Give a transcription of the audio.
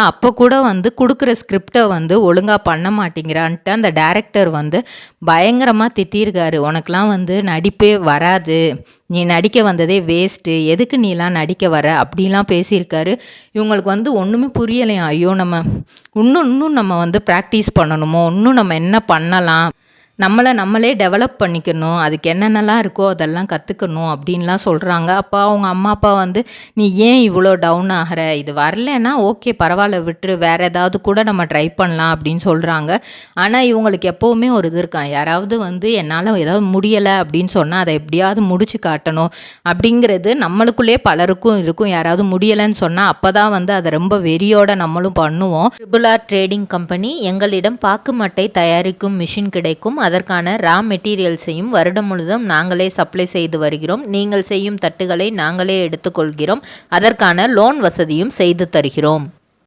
அப்போ கூட வந்து கொடுக்குற ஸ்கிரிப்டை வந்து ஒழுங்காக பண்ண மாட்டேங்கிறான்ட்டு அந்த டைரக்டர் வந்து பயங்கரமாக திட்டியிருக்காரு. உனக்கெலாம் வந்து நடிப்பே வராது, நீ நடிக்க வந்ததே வேஸ்ட்டு, எதுக்கு நீலாம் நடிக்க வர அப்படிலாம் பேசியிருக்காரு. இவங்களுக்கு வந்து ஒன்றுமே புரியலையா, ஐயோ நம்ம இன்னும் நம்ம வந்து ப்ராக்டிஸ் பண்ணணுமோ, இன்னும் நம்ம என்ன பண்ணலாம், நம்மளே டெவலப் பண்ணிக்கணும், அதுக்கு என்னென்னலாம் இருக்கோ அதெல்லாம் கற்றுக்கணும் அப்படின்லாம் சொல்கிறாங்க. அப்போ அவங்க அம்மா அப்பா வந்து நீ ஏன் இவ்வளோ டவுன் ஆகிற, இது வரலன்னா ஓகே பரவாயில்ல விட்டுரு, வேறு ஏதாவது கூட நம்ம ட்ரை பண்ணலாம் அப்படின்னு சொல்கிறாங்க. ஆனால் இவங்களுக்கு எப்போவுமே ஒரு இது இருக்கான், யாராவது வந்து என்னால் ஏதாவது முடியலை அப்படின்னு சொன்னால் அதை எப்படியாவது முடிச்சு காட்டணும் அப்படிங்கிறது நம்மளுக்குள்ளே பலருக்கும் இருக்கும். யாராவது முடியலைன்னு சொன்னால் அப்போ தான் வந்து அதை ரொம்ப வெறியோட நம்மளும் பண்ணுவோம். ட்ரிபிள் ஆர் ட்ரேடிங் கம்பெனி எங்களிடம் பாக்கு மட்டை தயாரிக்கும் மிஷின் கிடைக்கும். அதற்கான ரா மெட்டீரியல்ஸையும் வருடம் முழுதும் நாங்களே சப்ளை செய்து வருகிறோம். நீங்கள் செய்யும் தட்டுகளை நாங்களே எடுத்துக்கொள்கிறோம். அதற்கான லோன் வசதியும் செய்து தருகிறோம்.